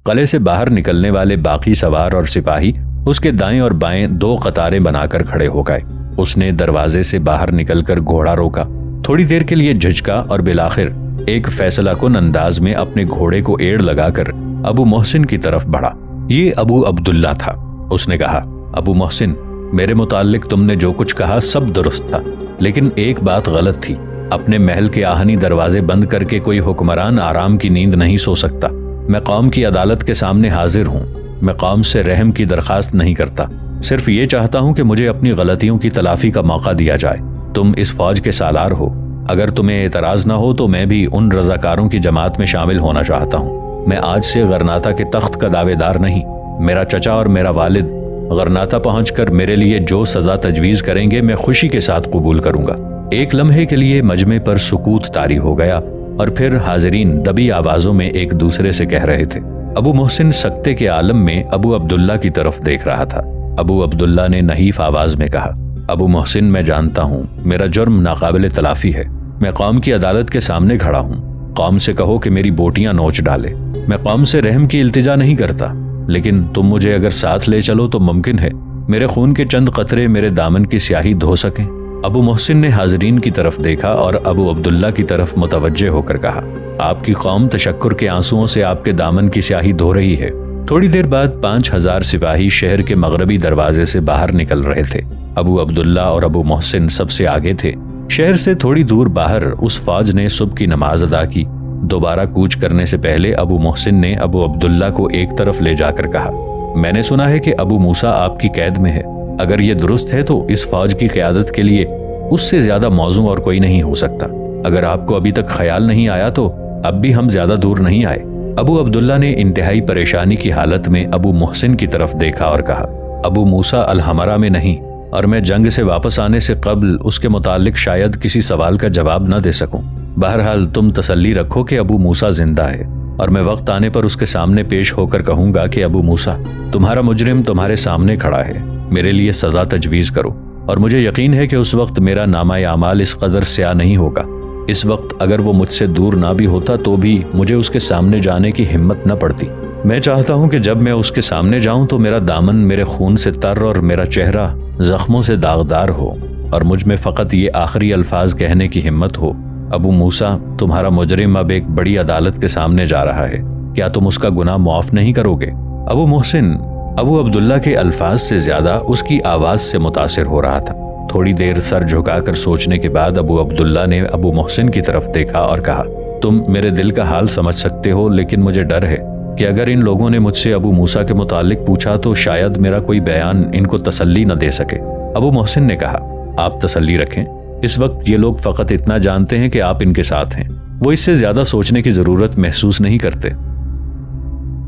قلعے سے باہر نکلنے والے باقی سوار اور سپاہی اس کے دائیں اور بائیں 2 قطاریں بنا کر کھڑے ہو گئے۔ اس نے دروازے سے باہر نکل کر گھوڑا روکا، تھوڑی دیر کے لیے جھجکا اور بالآخر ایک فیصلہ کن انداز میں اپنے گھوڑے کو ایڑ لگا کر ابو محسن کی طرف بڑھا۔ یہ ابو عبداللہ تھا۔ اس نے کہا، ابو محسن، میرے متعلق تم نے جو کچھ کہا سب درست تھا، لیکن ایک بات غلط تھی۔ اپنے محل کے آہنی دروازے بند کر کے کوئی حکمران آرام کی نیند نہیں سو سکتا۔ میں قوم کی عدالت کے سامنے حاضر ہوں۔ میں قوم سے رحم کی درخواست نہیں کرتا، صرف یہ چاہتا ہوں کہ مجھے اپنی غلطیوں کی تلافی کا موقع دیا جائے۔ تم اس فوج کے سالار ہو، اگر تمہیں اعتراض نہ ہو تو میں بھی ان رضاکاروں کی جماعت میں شامل ہونا چاہتا ہوں۔ میں آج سے غرناطہ کے تخت کا دعوے دار نہیں۔ میرا چچا اور میرا والد غرناطہ پہنچ کر میرے لیے جو سزا تجویز کریں گے میں خوشی کے ساتھ قبول کروں گا۔ ایک لمحے کے لیے مجمع پر سکوت طاری ہو گیا اور پھر حاضرین دبی آوازوں میں ایک دوسرے سے کہہ رہے تھے۔ ابو محسن سکتے کے عالم میں ابو عبداللہ کی طرف دیکھ رہا تھا۔ ابو عبداللہ نے نحیف آواز میں کہا، ابو محسن، میں جانتا ہوں میرا جرم ناقابل تلافی ہے۔ میں قوم کی عدالت کے سامنے کھڑا ہوں۔ قوم سے کہو کہ میری بوٹیاں نوچ ڈالے۔ میں قوم سے رحم کی التجا نہیں کرتا، لیکن تم مجھے اگر ساتھ لے چلو تو ممکن ہے میرے خون کے چند قطرے میرے دامن کی سیاہی دھو سکیں۔ ابو محسن نے حاضرین کی طرف دیکھا اور ابو عبداللہ کی طرف متوجہ ہو کر کہا، آپ کی قوم تشکر کے آنسوؤں سے آپ کے دامن کی سیاہی دھو رہی ہے۔ تھوڑی دیر بعد 5000 سپاہی شہر کے مغربی دروازے سے باہر نکل رہے تھے۔ ابو عبداللہ اور ابو محسن سب سے آگے تھے۔ شہر سے تھوڑی دور باہر اس فوج نے صبح کی نماز ادا کی۔ دوبارہ کوچ کرنے سے پہلے ابو محسن نے ابو عبداللہ کو ایک طرف لے جا کر کہا، میں نے سنا ہے کہ ابو موسیٰ آپ کی قید میں ہے۔ اگر یہ درست ہے تو اس فوج کی قیادت کے لیے اس سے زیادہ موزوں اور کوئی نہیں ہو سکتا۔ اگر آپ کو ابھی تک خیال نہیں آیا تو اب بھی ہم زیادہ دور نہیں آئے۔ ابو عبداللہ نے انتہائی پریشانی کی حالت میں ابو محسن کی طرف دیکھا اور کہا، ابو موسیٰ الحمرہ میں نہیں، اور میں جنگ سے واپس آنے سے قبل اس کے متعلق شاید کسی سوال کا جواب نہ دے سکوں۔ بہرحال تم تسلی رکھو کہ ابو موسیٰ زندہ ہے، اور میں وقت آنے پر اس کے سامنے پیش ہو کر کہوں گا کہ ابو موسیٰ، تمہارا مجرم تمہارے سامنے کھڑا ہے، میرے لیے سزا تجویز کرو۔ اور مجھے یقین ہے کہ اس وقت میرا نامہ اعمال اس قدر سیاہ نہیں ہوگا۔ اس وقت اگر وہ مجھ سے دور نہ بھی ہوتا تو بھی مجھے اس کے سامنے جانے کی ہمت نہ پڑتی۔ میں چاہتا ہوں کہ جب میں اس کے سامنے جاؤں تو میرا دامن میرے خون سے تر اور میرا چہرہ زخموں سے داغدار ہو، اور مجھ میں فقط یہ آخری الفاظ کہنے کی ہمت ہو، ابو موسیٰ، تمہارا مجرم اب ایک بڑی عدالت کے سامنے جا رہا ہے، کیا تم اس کا گناہ معاف نہیں کرو گے؟ ابو محسن ابو عبداللہ کے الفاظ سے زیادہ اس کی آواز سے متاثر ہو رہا تھا۔ تھوڑی دیر سر جھکا کر سوچنے کے بعد ابو عبداللہ نے ابو محسن کی طرف دیکھا اور کہا، تم میرے دل کا حال سمجھ سکتے ہو، لیکن مجھے ڈر ہے کہ اگر ان لوگوں نے مجھ سے ابو موسیٰ کے متعلق پوچھا تو شاید میرا کوئی بیان ان کو تسلی نہ دے سکے۔ ابو محسن نے کہا، آپ تسلی رکھیں، اس وقت یہ لوگ فقط اتنا جانتے ہیں کہ آپ ان کے ساتھ ہیں، وہ اس سے زیادہ سوچنے کی ضرورت محسوس نہیں کرتے۔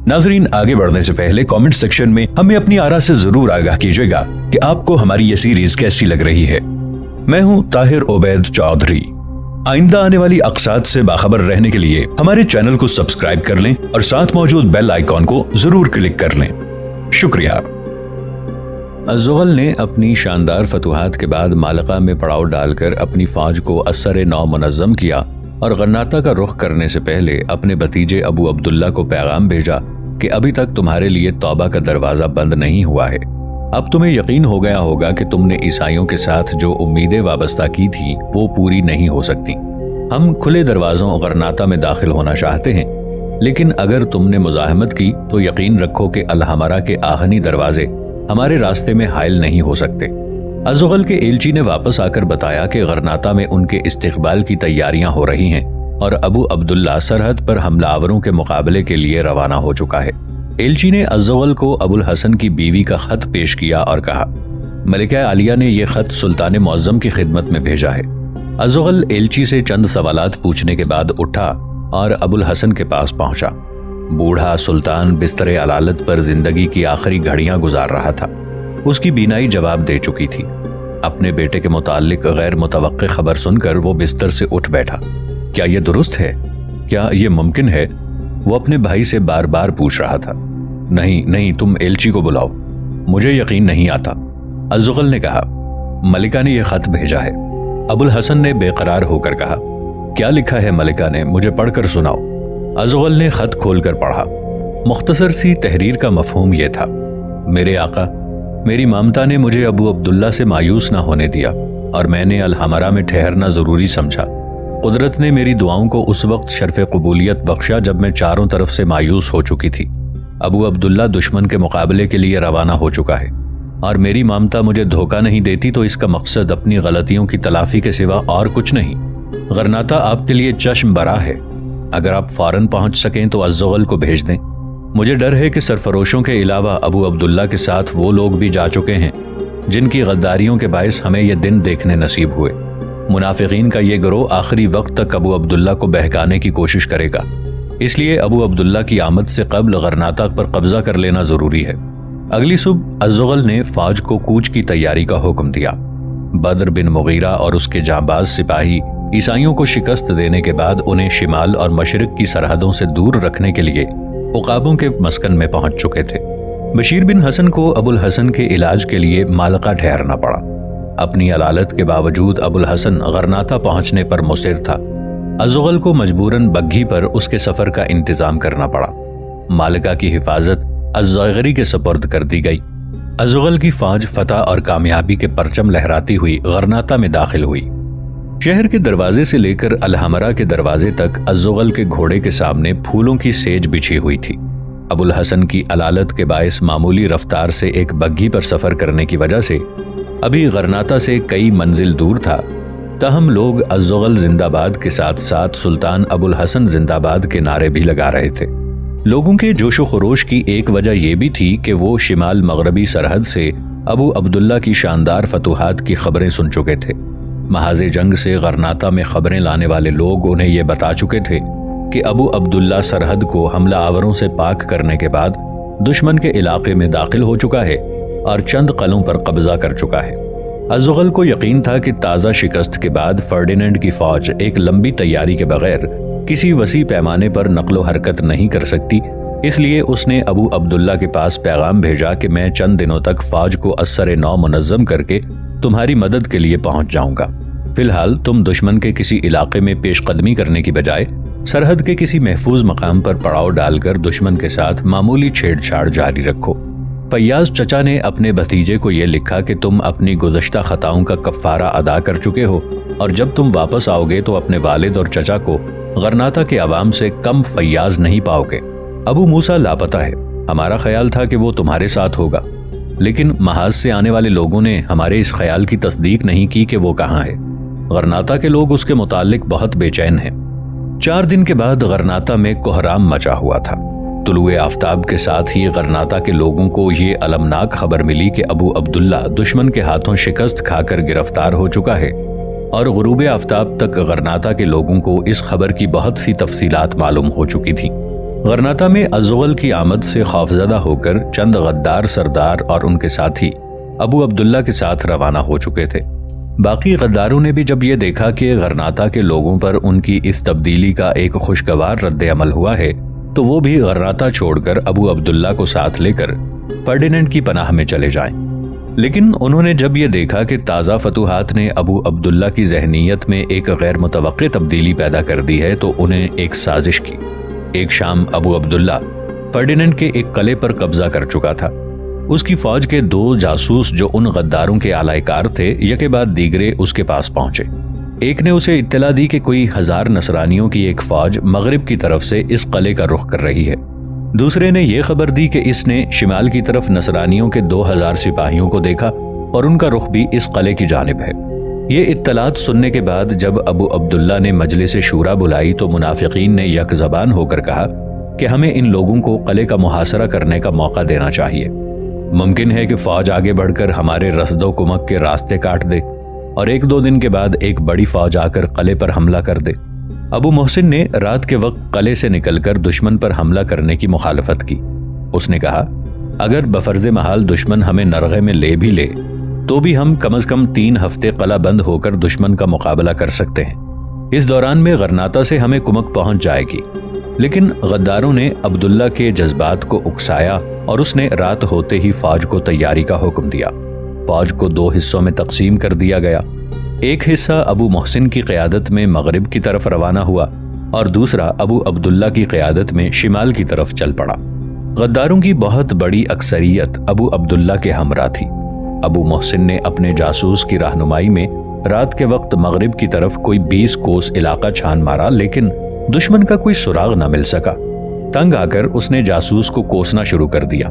ناظرین، آگے بڑھنے سے پہلے کامنٹ سیکشن میں ہمیں اپنی آراء سے ضرور آگاہ کیجیے گا کہ آپ کو ہماری یہ سیریز کیسی لگ رہی ہے۔ میں ہوں طاہر عبید چودھری۔ آئندہ آنے والی اقساط سے باخبر رہنے کے لیے ہمارے چینل کو سبسکرائب کر لیں اور ساتھ موجود بیل آئیکن کو ضرور کلک کر لیں۔ شکریہ۔ الزغل نے اپنی شاندار فتوحات کے بعد مالقہ میں پڑاؤ ڈال کر اپنی فوج کو اثر نو منظم کیا اور غرناطہ کا رخ کرنے سے پہلے اپنے بھتیجے ابو عبداللہ کو پیغام بھیجا کہ ابھی تک تمہارے لیے توبہ کا دروازہ بند نہیں ہوا ہے۔ اب تمہیں یقین ہو گیا ہوگا کہ تم نے عیسائیوں کے ساتھ جو امیدیں وابستہ کی تھیں وہ پوری نہیں ہو سکتی۔ ہم کھلے دروازوں غرناطہ میں داخل ہونا چاہتے ہیں، لیکن اگر تم نے مزاحمت کی تو یقین رکھو کہ الحمرہ کے آہنی دروازے ہمارے راستے میں حائل نہیں ہو سکتے۔ الزغل کے ایلچی نے واپس آ کر بتایا کہ غرناطہ میں ان کے استقبال کی تیاریاں ہو رہی ہیں اور ابو عبداللہ سرحد پر حملہ آوروں کے مقابلے کے لیے روانہ ہو چکا ہے۔ ایلچی نے الزغل کو ابو الحسن کی بیوی کا خط پیش کیا اور کہا، ملکہ عالیہ نے یہ خط سلطان معظم کی خدمت میں بھیجا ہے۔ الزغل ایلچی سے چند سوالات پوچھنے کے بعد اٹھا اور ابو الحسن کے پاس پہنچا۔ بوڑھا سلطان بستر علالت پر زندگی کی آخری گھڑیاں گزار رہا تھا۔ اس کی بینائی جواب دے چکی تھی۔ اپنے بیٹے کے متعلق غیر متوقع خبر سن کر وہ بستر سے اٹھ بیٹھا۔ کیا یہ درست ہے؟ کیا یہ ممکن ہے؟ وہ اپنے بھائی سے بار بار پوچھ رہا تھا۔ نہیں، تم ایلچی کو بلاؤ، مجھے یقین نہیں آتا۔ الزغل نے کہا، ملکہ نے یہ خط بھیجا ہے۔ ابو الحسن نے بے قرار ہو کر کہا، کیا لکھا ہے ملکہ نے؟ مجھے پڑھ کر سناؤ۔ الزغل نے خط کھول کر پڑھا۔ مختصر سی تحریر کا مفہوم یہ تھا: میرے آقا، میری مامتا نے مجھے ابو عبداللہ سے مایوس نہ ہونے دیا اور میں نے الحمرا میں ٹھہرنا ضروری سمجھا۔ قدرت نے میری دعاؤں کو اس وقت شرف قبولیت بخشا جب میں چاروں طرف سے مایوس ہو چکی تھی۔ ابو عبداللہ دشمن کے مقابلے کے لیے روانہ ہو چکا ہے اور میری مامتا مجھے دھوکہ نہیں دیتی تو اس کا مقصد اپنی غلطیوں کی تلافی کے سوا اور کچھ نہیں۔ غرناطہ آپ کے لیے چشم برا ہے، اگر آپ فوراً پہنچ سکیں تو الزغل کو بھیج دیں۔ مجھے ڈر ہے کہ سرفروشوں کے علاوہ ابو عبداللہ کے ساتھ وہ لوگ بھی جا چکے ہیں جن کی غداریوں کے باعث ہمیں یہ دن دیکھنے نصیب ہوئے۔ منافقین کا یہ گروہ آخری وقت تک ابو عبداللہ کو بہکانے کی کوشش کرے گا، اس لیے ابو عبداللہ کی آمد سے قبل غرناطہ پر قبضہ کر لینا ضروری ہے۔ اگلی صبح الزغل نے فوج کو کوچ کی تیاری کا حکم دیا۔ بدر بن مغیرہ اور اس کے جانباز سپاہی عیسائیوں کو شکست دینے کے بعد انہیں شمال اور مشرق کی سرحدوں سے دور رکھنے کے لیے عقابوں کے مسکن میں پہنچ چکے تھے۔ بشیر بن حسن کو ابو الحسن کے علاج کے لیے مالقہ ٹھہرنا پڑا۔ اپنی علالت کے باوجود ابو الحسن غرناطہ پہنچنے پر مصر تھا۔ الزغل کو مجبوراً بگھی پر اس کے سفر کا انتظام کرنا پڑا۔ مالقہ کی حفاظت الزغری کے سپرد کر دی گئی۔ الزغل کی فوج فتح اور کامیابی کے پرچم لہراتی ہوئی غرناطہ میں داخل ہوئی۔ شہر کے دروازے سے لے کر الحمرا کے دروازے تک الزغل کے گھوڑے کے سامنے پھولوں کی سیج بچھی ہوئی تھی۔ ابو الحسن کی علالت کے باعث معمولی رفتار سے ایک بگھی پر سفر کرنے کی وجہ سے ابھی غرناطہ سے کئی منزل دور تھا، تاہم لوگ الزغل زندہ باد کے ساتھ ساتھ سلطان ابو الحسن زندہ باد کے نعرے بھی لگا رہے تھے۔ لوگوں کے جوش و خروش کی ایک وجہ یہ بھی تھی کہ وہ شمال مغربی سرحد سے ابو عبداللہ کی شاندار فتوحات کی خبریں سن چکے تھے۔ محاذ جنگ سے غرناطہ میں خبریں لانے والے لوگ انہیں یہ بتا چکے تھے کہ ابو عبداللہ سرحد کو حملہ آوروں سے پاک کرنے کے بعد دشمن کے علاقے میں داخل ہو چکا ہے اور چند قلعوں پر قبضہ کر چکا ہے۔ الزغل کو یقین تھا کہ تازہ شکست کے بعد فرڈینینڈ کی فوج ایک لمبی تیاری کے بغیر کسی وسیع پیمانے پر نقل و حرکت نہیں کر سکتی، اس لیے اس نے ابو عبداللہ کے پاس پیغام بھیجا کہ میں چند دنوں تک فوج کو اثر نو منظم کر کے تمہاری مدد کے لیے پہنچ جاؤں گا۔ فی الحال تم دشمن کے کسی علاقے میں پیش قدمی کرنے کی بجائے سرحد کے کسی محفوظ مقام پر پڑاؤ ڈال کر دشمن کے ساتھ معمولی چھیڑ چھاڑ جاری رکھو۔ فیاض چچا نے اپنے بھتیجے کو یہ لکھا کہ تم اپنی گزشتہ خطاؤں کا کفارہ ادا کر چکے ہو اور جب تم واپس آؤ گے تو اپنے والد اور چچا کو غرناطہ کے عوام سے کم فیاض نہیں پاؤ گے۔ ابو موسیٰ لاپتہ ہے، ہمارا خیال تھا کہ وہ تمہارے ساتھ ہوگا، لیکن محاذ سے آنے والے لوگوں نے ہمارے اس خیال کی تصدیق نہیں کی کہ وہ کہاں ہے۔ غرناطہ کے لوگ اس کے متعلق بہت بے چین ہیں۔ 4 دن کے بعد غرناطہ میں کوہرام مچا ہوا تھا۔ طلوع آفتاب کے ساتھ ہی غرناطہ کے لوگوں کو یہ المناک خبر ملی کہ ابو عبداللہ دشمن کے ہاتھوں شکست کھا کر گرفتار ہو چکا ہے، اور غروب آفتاب تک غرناطہ کے لوگوں کو اس خبر کی بہت سی تفصیلات معلوم ہو چکی تھی۔ غرناطہ میں الزغل کی آمد سے خوفزدہ ہو کر چند غدار سردار اور ان کے ساتھی ابو عبداللہ کے ساتھ روانہ ہو چکے تھے۔ باقی غداروں نے بھی جب یہ دیکھا کہ غرناطہ کے لوگوں پر ان کی اس تبدیلی کا ایک خوشگوار رد عمل ہوا ہے تو وہ بھی غرناطہ چھوڑ کر ابو عبداللہ کو ساتھ لے کر فرڈینینڈ کی پناہ میں چلے جائیں۔ لیکن انہوں نے جب یہ دیکھا کہ تازہ فتوحات نے ابو عبداللہ کی ذہنیت میں ایک غیر متوقع تبدیلی پیدا کر دی ہے تو انہیں ایک سازش کی۔ ایک شام ابو عبداللہ فرڈینینڈ کے ایک قلعے پر قبضہ کر چکا تھا۔ اس کی فوج کے 2 جاسوس جو ان غداروں کے اعلی کار تھے یکے بعد دیگرے اس کے پاس پہنچے۔ ایک نے اسے اطلاع دی کہ کوئی 1000 نصرانیوں کی ایک فوج مغرب کی طرف سے اس قلعے کا رخ کر رہی ہے۔ دوسرے نے یہ خبر دی کہ اس نے شمال کی طرف نصرانیوں کے 2000 سپاہیوں کو دیکھا اور ان کا رخ بھی اس قلعے کی جانب ہے۔ یہ اطلاعات سننے کے بعد جب ابو عبداللہ نے مجلس شورا بلائی تو منافقین نے یک زبان ہو کر کہا کہ ہمیں ان لوگوں کو قلعے کا محاصرہ کرنے کا موقع دینا چاہیے۔ ممکن ہے کہ فوج آگے بڑھ کر ہمارے رصد و کمک کے راستے کاٹ دے اور 1-2 دن کے بعد ایک بڑی فوج آ کر قلعے پر حملہ کر دے۔ ابو محسن نے رات کے وقت قلعے سے نکل کر دشمن پر حملہ کرنے کی مخالفت کی۔ اس نے کہا اگر بفرض محال دشمن ہمیں نرغے میں لے بھی لے تو بھی ہم کم از کم 3 ہفتے قلعہ بند ہو کر دشمن کا مقابلہ کر سکتے ہیں۔ اس دوران میں غرناطہ سے ہمیں کمک پہنچ جائے گی۔ لیکن غداروں نے عبداللہ کے جذبات کو اکسایا اور اس نے رات ہوتے ہی فوج کو تیاری کا حکم دیا۔ فوج کو 2 حصوں میں تقسیم کر دیا گیا۔ ایک حصہ ابو محسن کی قیادت میں مغرب کی طرف روانہ ہوا اور دوسرا ابو عبداللہ کی قیادت میں شمال کی طرف چل پڑا۔ غداروں کی بہت بڑی اکثریت ابو عبداللہ کے ہمراہ تھی۔ ابو محسن نے اپنے جاسوس کی رہنمائی میں رات کے وقت مغرب کی طرف کوئی 20 کوس علاقہ چھان مارا، لیکن دشمن کا کوئی سراغ نہ مل سکا۔ تنگ آ کر اس نے جاسوس کو کوسنا شروع کر دیا۔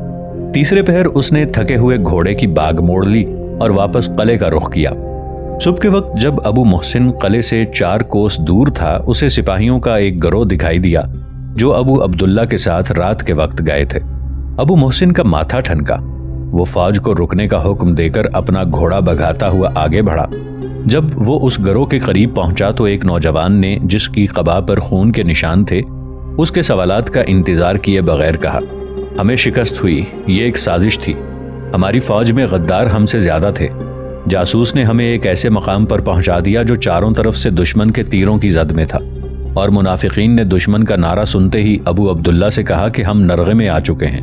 تیسرے پہر اس نے تھکے ہوئے گھوڑے کی باگ موڑ لی اور واپس قلعے کا رخ کیا۔ صبح کے وقت جب ابو محسن قلعے سے 4 کوس دور تھا، اسے سپاہیوں کا ایک گروہ دکھائی دیا جو ابو عبداللہ کے ساتھ رات کے وقت گئے تھے۔ ابو محسن کا ماتھا ٹھنکا۔ وہ فوج کو رکنے کا حکم دے کر اپنا گھوڑا بھگاتا ہوا آگے بڑھا۔ جب وہ اس گروہ کے قریب پہنچا تو ایک نوجوان نے، جس کی قبا پر خون کے نشان تھے، اس کے سوالات کا انتظار کیے بغیر کہا، ہمیں شکست ہوئی، یہ ایک سازش تھی، ہماری فوج میں غدار ہم سے زیادہ تھے، جاسوس نے ہمیں ایک ایسے مقام پر پہنچا دیا جو چاروں طرف سے دشمن کے تیروں کی زد میں تھا، اور منافقین نے دشمن کا نعرہ سنتے ہی ابو عبداللہ سے کہا کہ ہم نرغے میں آ چکے ہیں،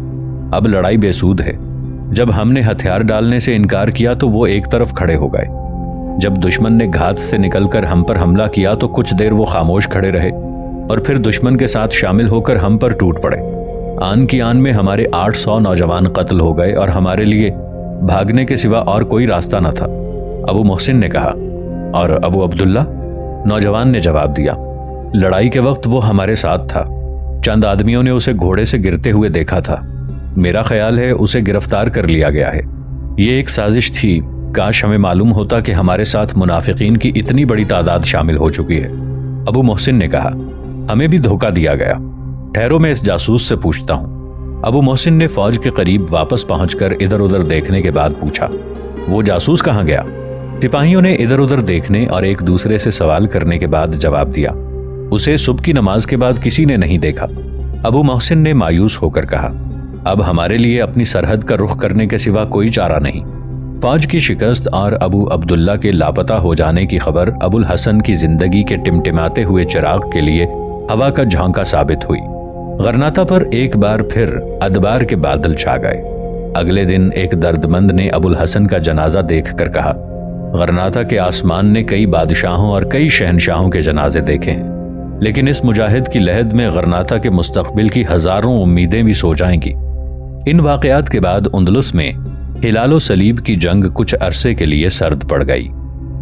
اب لڑائی بے سود ہے۔ جب ہم نے ہتھیار ڈالنے سے انکار کیا تو وہ ایک طرف کھڑے ہو گئے۔ جب دشمن نے گھات سے نکل کر ہم پر حملہ کیا تو کچھ دیر وہ خاموش کھڑے رہے اور پھر دشمن کے ساتھ شامل ہو کر ہم پر ٹوٹ پڑے۔ آن کی آن میں ہمارے 800 نوجوان قتل ہو گئے اور ہمارے لیے بھاگنے کے سوا اور کوئی راستہ نہ تھا۔ ابو محسن نے کہا، اور ابو عبداللہ؟ نوجوان نے جواب دیا، لڑائی کے وقت وہ ہمارے ساتھ تھا، چند آدمیوں نے اسے گھوڑے سے گرتے ہوئے دیکھا تھا، میرا خیال ہے اسے گرفتار کر لیا گیا ہے، یہ ایک سازش تھی، کاش ہمیں معلوم ہوتا کہ ہمارے ساتھ منافقین کی اتنی بڑی تعداد شامل ہو چکی ہے۔ ابو محسن نے کہا، ہمیں بھی دھوکہ دیا گیا، ٹھہرو میں اس جاسوس سے پوچھتا ہوں۔ ابو محسن نے فوج کے قریب واپس پہنچ کر ادھر ادھر دیکھنے کے بعد پوچھا، وہ جاسوس کہاں گیا؟ سپاہیوں نے ادھر ادھر دیکھنے اور ایک دوسرے سے سوال کرنے کے بعد جواب دیا، اسے صبح کی نماز کے بعد کسی نے نہیں دیکھا۔ ابو محسن نے مایوس ہو کر کہا، اب ہمارے لیے اپنی سرحد کا رخ کرنے کے سوا کوئی چارہ نہیں۔ فوج کی شکست اور ابو عبداللہ کے لاپتہ ہو جانے کی خبر ابو الحسن کی زندگی کے ٹمٹماتے ہوئے چراغ کے لیے ہوا کا جھونکا ثابت ہوئی۔ غرناطہ پر ایک بار پھر ادبار کے بادل چھا گئے۔ اگلے دن ایک دردمند نے ابو الحسن کا جنازہ دیکھ کر کہا، غرناطہ کے آسمان نے کئی بادشاہوں اور کئی شہنشاہوں کے جنازے دیکھے ہیں، لیکن اس مجاہد کی لحد میں غرناطہ کے مستقبل کی ہزاروں امیدیں بھی سو جائیں گی۔ ان واقعات کے بعد اندلس میں ہلال و صلیب کی جنگ کچھ عرصے کے لیے سرد پڑ گئی۔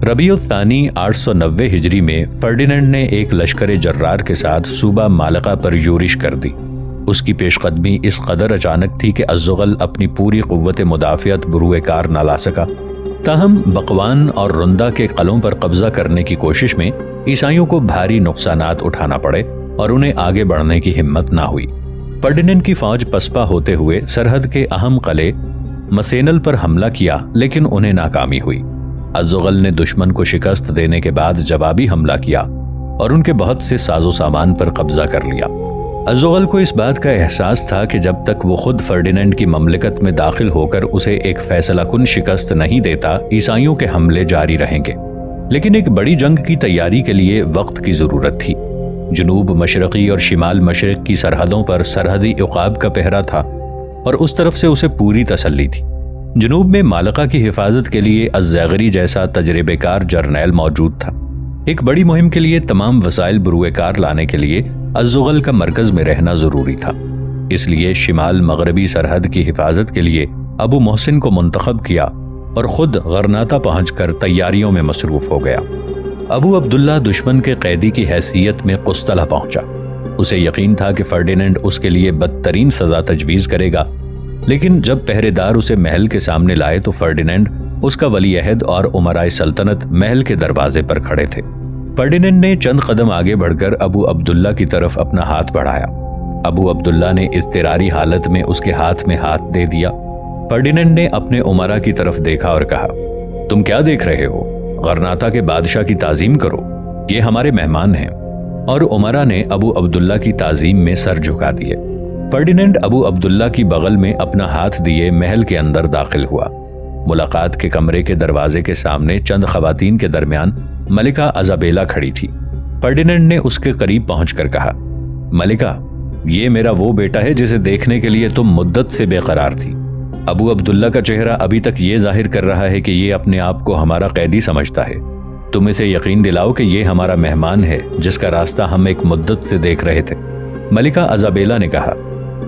ربیع الثانی 890 ہجری میں فرڈیننڈ نے ایک لشکر جرار کے ساتھ صوبہ مالقہ پر یورش کر دی۔ اس کی پیش قدمی اس قدر اچانک تھی کہ الزغل اپنی پوری قوت مدافعت بروئے کار نہ لا سکا۔ تاہم بقوان اور رندہ کے قلعوں پر قبضہ کرنے کی کوشش میں عیسائیوں کو بھاری نقصانات اٹھانا پڑے اور انہیں آگے بڑھنے کی ہمت نہ ہوئی۔ فرڈیننڈ کی فوج پسپا ہوتے ہوئے سرحد کے اہم قلعے مسینل پر حملہ کیا، لیکن انہیں ناکامی ہوئی۔ الزغل نے دشمن کو شکست دینے کے بعد جوابی حملہ کیا اور ان کے بہت سے ساز و سامان پر قبضہ کر لیا۔ الزغل کو اس بات کا احساس تھا کہ جب تک وہ خود فرڈیننڈ کی مملکت میں داخل ہو کر اسے ایک فیصلہ کن شکست نہیں دیتا، عیسائیوں کے حملے جاری رہیں گے۔ لیکن ایک بڑی جنگ کی تیاری کے لیے وقت کی ضرورت تھی۔ جنوب مشرقی اور شمال مشرق کی سرحدوں پر سرحدی عقاب کا پہرا تھا اور اس طرف سے اسے پوری تسلی تھی۔ جنوب میں مالقہ کی حفاظت کے لیے الزیغری جیسا تجربے کار جرنیل موجود تھا۔ ایک بڑی مہم کے لیے تمام وسائل بروئے کار لانے کے لیے الزغل کا مرکز میں رہنا ضروری تھا۔ اس لیے شمال مغربی سرحد کی حفاظت کے لیے ابو محسن کو منتخب کیا اور خود غرناطہ پہنچ کر تیاریوں میں مصروف ہو گیا۔ ابو عبداللہ دشمن کے قیدی کی حیثیت میں قسطلہ پہنچا۔ اسے یقین تھا کہ فرڈیننڈ اس کے لیے بدترین سزا تجویز کرے گا، لیکن جب پہرے دار اسے محل کے سامنے لائے تو فرڈیننڈ، اس کا ولی عہد اور امرائے سلطنت محل کے دروازے پر کھڑے تھے۔ فرڈیننڈ نے چند قدم آگے بڑھ کر ابو عبداللہ کی طرف اپنا ہاتھ بڑھایا۔ ابو عبداللہ نے اضطراری حالت میں اس کے ہاتھ میں ہاتھ دے دیا۔ فرڈیننڈ نے اپنے امراء کی طرف دیکھا اور کہا، تم کیا دیکھ رہے ہو؟ غرناطہ کے بادشاہ کی تعظیم کرو، یہ ہمارے مہمان ہیں۔ اور امراء نے ابو عبداللہ کی تعظیم میں سر جھکا دیے۔ فرڈیننڈ ابو عبداللہ کی بغل میں اپنا ہاتھ دیے محل کے اندر داخل ہوا۔ ملاقات کے کمرے کے دروازے کے سامنے چند خواتین کے درمیان ملکہ ایزابیلا کھڑی تھی۔ فرڈیننڈ نے اس کے قریب پہنچ کر کہا، ملکہ، یہ میرا وہ بیٹا ہے جسے دیکھنے کے لیے تم مدت سے بے قرار تھی۔ ابو عبداللہ کا چہرہ ابھی تک یہ ظاہر کر رہا ہے کہ یہ اپنے آپ کو ہمارا قیدی سمجھتا ہے۔ تم اسے یقین دلاؤ کہ یہ ہمارا مہمان ہے جس کا راستہ ہم ایک مدت سے دیکھ رہے تھے۔ ملکہ ایزابیلا نے کہا،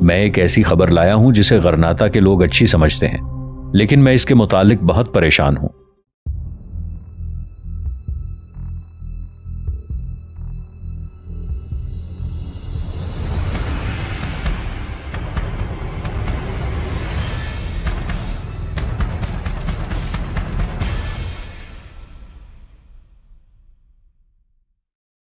میں ایک ایسی خبر لایا ہوں جسے غرناطہ کے لوگ اچھی سمجھتے ہیں، لیکن میں اس کے متعلق بہت پریشان ہوں۔